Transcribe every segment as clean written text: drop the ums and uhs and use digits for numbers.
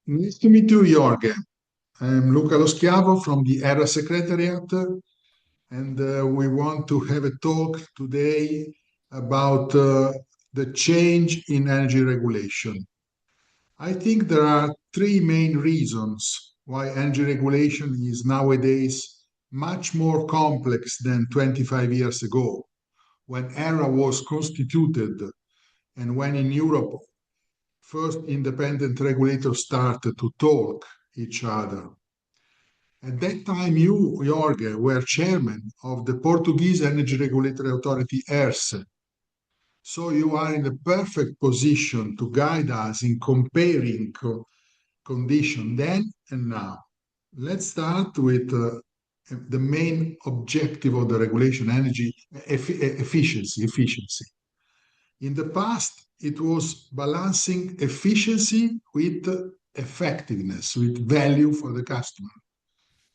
Nice to meet you, Jorge. I'm Luca Schiavo from the ERRA Secretariat, and we want to have a talk today about the change in energy regulation. I think there are three main reasons why energy regulation is nowadays much more complex than 25 years ago, when ERRA was constituted and when in Europe first independent regulators started to talk each other. At that time, you, Jorge, were chairman of the Portuguese Energy Regulatory Authority, ERSE. So you are in the perfect position to guide us in comparing condition then and now. Let's start with the main objective of the regulation, energy efficiency. In the past, it was balancing efficiency with effectiveness, with value for the customer,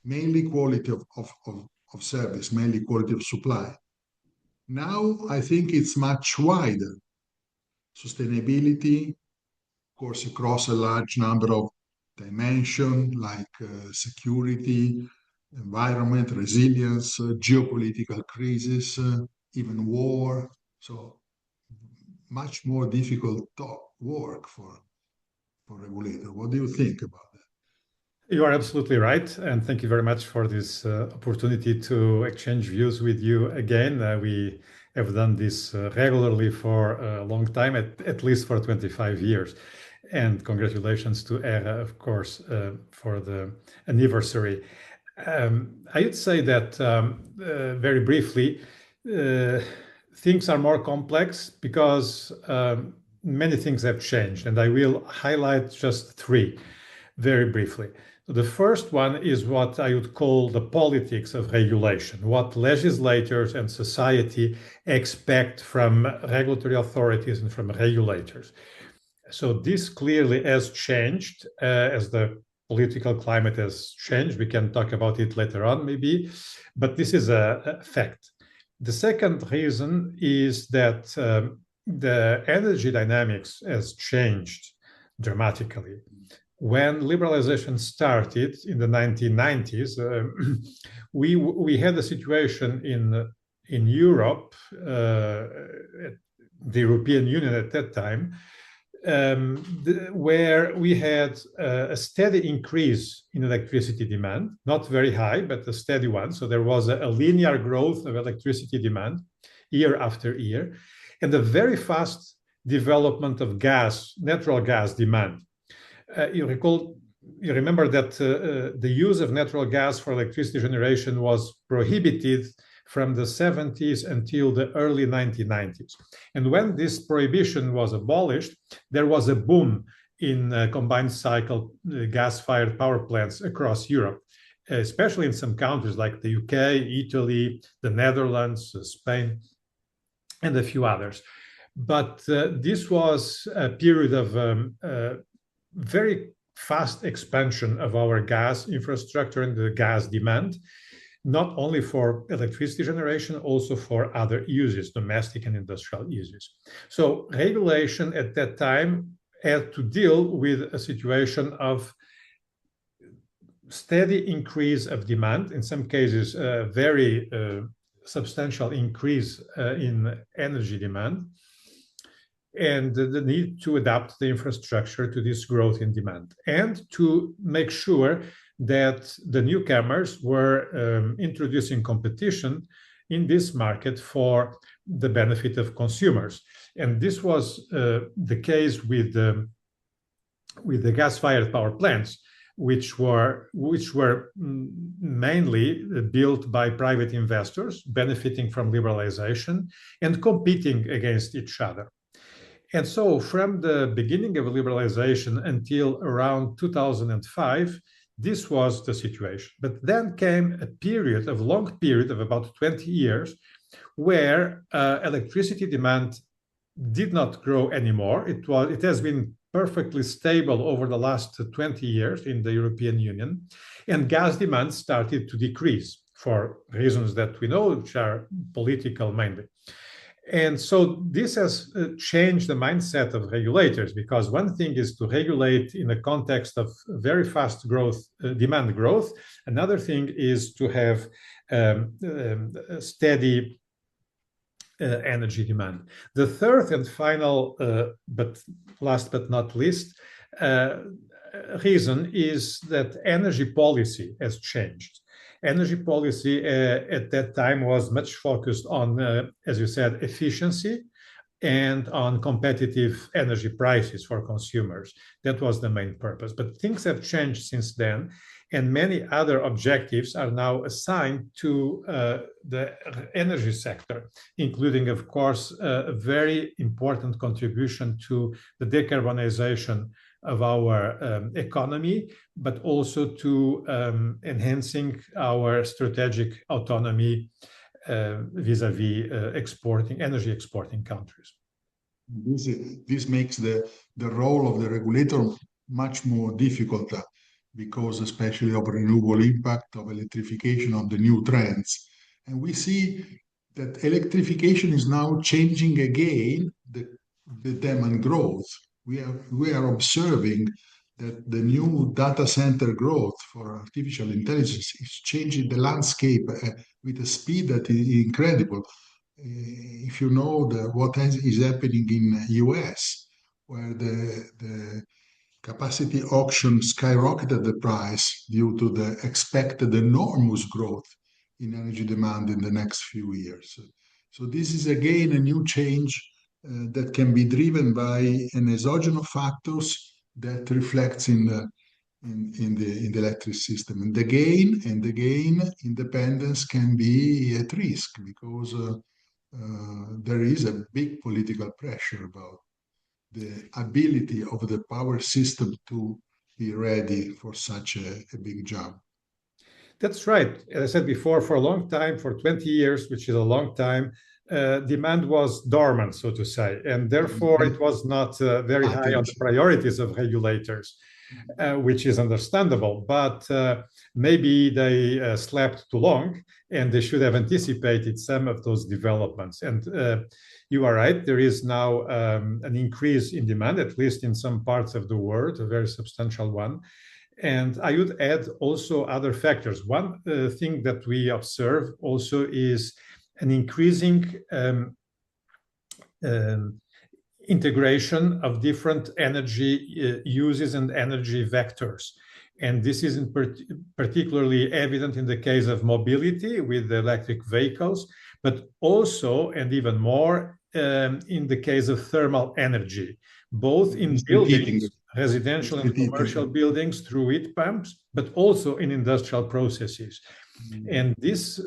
mainly quality of service, mainly quality of supply. Now, I think it's much wider. Sustainability, of course, across a large number of dimensions like security, environment, resilience, geopolitical crisis, even war. So much more difficult work for regulator. What do you think about that? You are absolutely right, and thank you very much for this opportunity to exchange views with you again. We have done this regularly for a long time, at least for 25 years. And congratulations to ERRA, of course, for the anniversary. I would say that very briefly, things are more complex because many things have changed, and I will highlight just three very briefly. The first one is what I would call the politics of regulation, what legislators and society expect from regulatory authorities and from regulators. So this clearly has changed as the political climate has changed. We can talk about it later on maybe, but this is a fact. The second reason is that the energy dynamics has changed dramatically. When liberalization started in the 1990s, we had a situation in Europe, the European Union at that time, where we had a steady increase in electricity demand, not very high, but a steady one. So there was a linear growth of electricity demand year after year, and a very fast development of natural gas demand. You remember that the use of natural gas for electricity generation was prohibited from the 70s until the early 1990s. And when this prohibition was abolished, there was a boom in combined cycle gas-fired power plants across Europe, especially in some countries like the UK, Italy, the Netherlands, Spain, and a few others. But this was a period of very fast expansion of our gas infrastructure and the gas demand, not only for electricity generation, also for other uses, domestic and industrial uses. So regulation at that time had to deal with a situation of steady increase of demand, in some cases, a very substantial increase in energy demand, and the need to adapt the infrastructure to this growth in demand, and to make sure that the newcomers were introducing competition in this market for the benefit of consumers. And this was the case with the gas-fired power plants, which were mainly built by private investors benefiting from liberalization and competing against each other. And so from the beginning of liberalization until around 2005, this was the situation. But then came a long period of about 20 years, where electricity demand did not grow anymore. It has been perfectly stable over the last 20 years in the European Union, and gas demand started to decrease for reasons that we know, which are political mainly. And so this has changed the mindset of regulators, because one thing is to regulate in the context of very fast growth, demand growth. Another thing is to have steady energy demand. The third and final, but last but not least, reason is that energy policy has changed. Energy policy at that time was much focused on, as you said, efficiency and on competitive energy prices for consumers. That was the main purpose. But things have changed since then, and many other objectives are now assigned to the energy sector, including, of course, a very important contribution to the decarbonization of our economy, but also to enhancing our strategic autonomy vis-à-vis energy exporting countries. This makes the role of the regulator much more difficult because especially of renewable impact, of electrification, of the new trends. And we see that electrification is now changing again the demand growth. We are observing that the new data center growth for artificial intelligence is changing the landscape with a speed that is incredible. If you know what is happening in US, where the capacity auction skyrocketed the price due to the expected enormous growth in energy demand in the next few years. So this is again a new change that can be driven by an exogenous factors that reflects in the electric system. And again, independence can be at risk because there is a big political pressure about the ability of the power system to be ready for such a big job. That's right. As I said before, for a long time, for 20 years, which is a long time, demand was dormant, so to say, and therefore it was not very high on the priorities of regulators, which is understandable. But maybe they slept too long, and they should have anticipated some of those developments. And you are right, there is now an increase in demand, at least in some parts of the world, a very substantial one. And I would add also other factors. One thing that we observe also is an increasing integration of different energy uses and energy vectors. And this is particularly evident in the case of mobility with the electric vehicles, but also, and even more, in the case of thermal energy, both in buildings, residential and commercial buildings through heat pumps, but also in industrial processes. And this,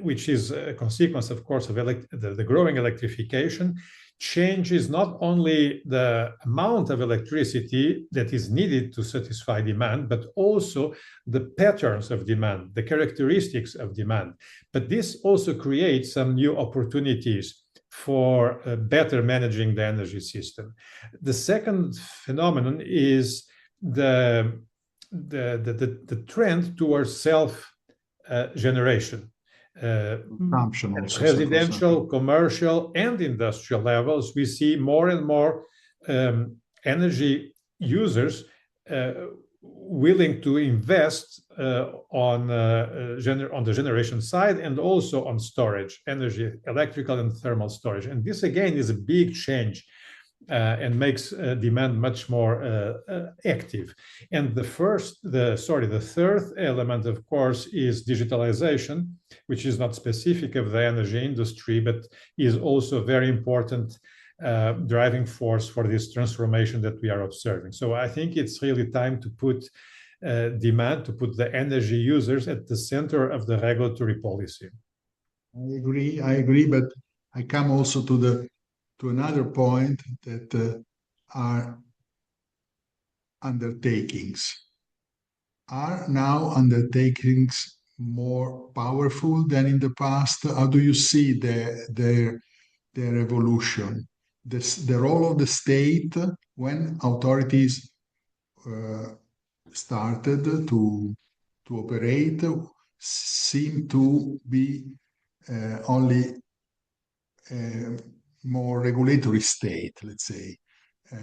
which is a consequence, of course, of the growing electrification, changes not only the amount of electricity that is needed to satisfy demand, but also the patterns of demand, the characteristics of demand. But this also creates some new opportunities for better managing the energy system. The second phenomenon is the trend towards self-generation. Residential, commercial, and industrial levels, we see more and more energy users willing to invest on the generation side and also on storage, energy, electrical and thermal storage. And this again is a big change and makes demand much more active. And the third element, of course, is digitalization, which is not specific of the energy industry, but is also a very important driving force for this transformation that we are observing. So I think it's really time to put demand, to put the energy users at the center of the regulatory policy. I agree, but I come also to another point that are undertakings. Are now undertakings more powerful than in the past? How do you see their evolution? The role of the state when authorities started to operate seemed to be only more regulatory state, let's say.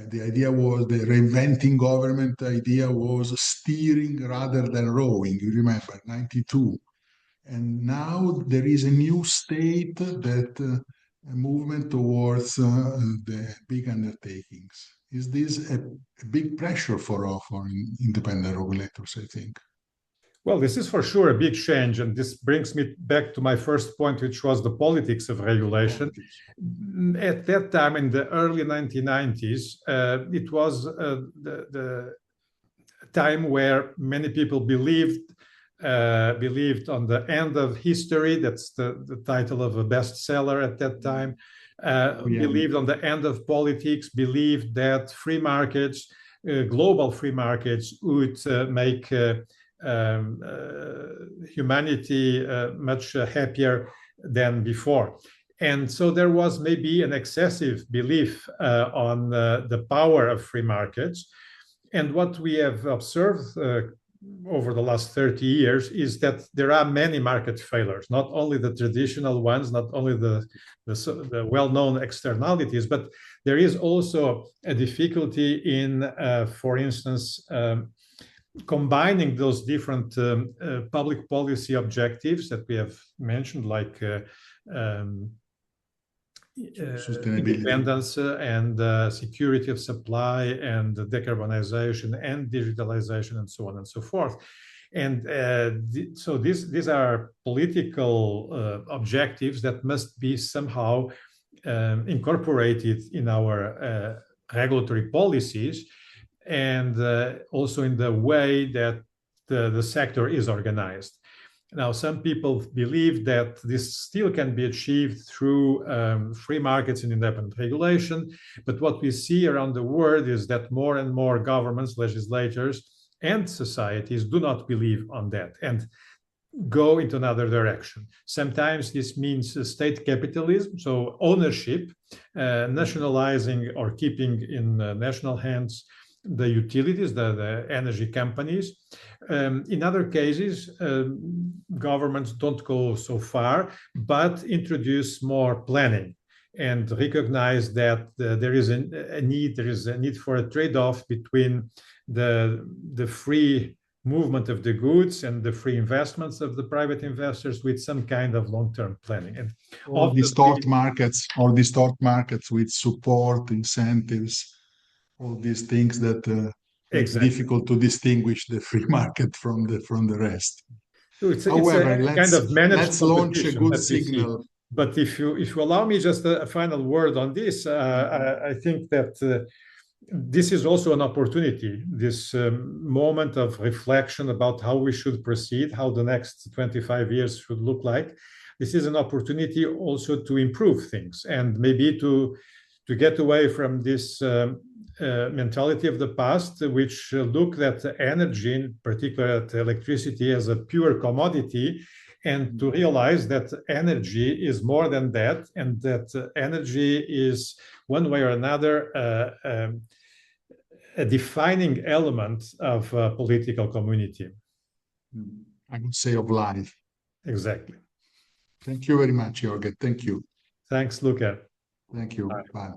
The idea was the reinventing government idea was steering rather than rowing. You remember, 92. And now there is a new state that a movement towards the big undertakings. Is this a big pressure for independent regulators, I think? Well, this is for sure a big change, and this brings me back to my first point, which was the politics of regulation. At that time, in the early 1990s, it was the time where many people believed on the end of history. That's the title of a bestseller at that time. Believed on the end of politics, believed that free markets, global free markets, would make humanity much happier than before. And so there was maybe an excessive belief on the power of free markets. And what we have observed over the last 30 years is that there are many market failures, not only the traditional ones, not only the well-known externalities, but there is also a difficulty in, for instance, combining those different public policy objectives that we have mentioned, like independence and security of supply and decarbonization and digitalization and so on and so forth. And so these are political objectives that must be somehow incorporated in our regulatory policies, and also in the way that the sector is organized. Now, some people believe that this still can be achieved through free markets and independent regulation, but what we see around the world is that more and more governments, legislators, and societies do not believe on that and go into another direction. Sometimes this means state capitalism, so ownership, nationalizing or keeping in national hands the utilities, the energy companies. In other cases, governments don't go so far, but introduce more planning and recognize that there is a need for a trade-off between the free movement of the goods and the free investments of the private investors with some kind of long-term planning. And or distort markets with support, incentives, all these things that it's difficult to distinguish the free market from the rest. However, let's launch a good signal. But if you allow me just a final word on this, I think that this is also an opportunity, this moment of reflection about how we should proceed, how the next 25 years should look like. This is an opportunity also to improve things and maybe to get away from this mentality of the past, which looked at energy, in particular at electricity, as a pure commodity, and to realize that energy is more than that, and that energy is one way or another a defining element of a political community. I would say of life. Exactly. Thank you very much, Jorge. Thank you. Thanks, Luca. Thank you. Bye.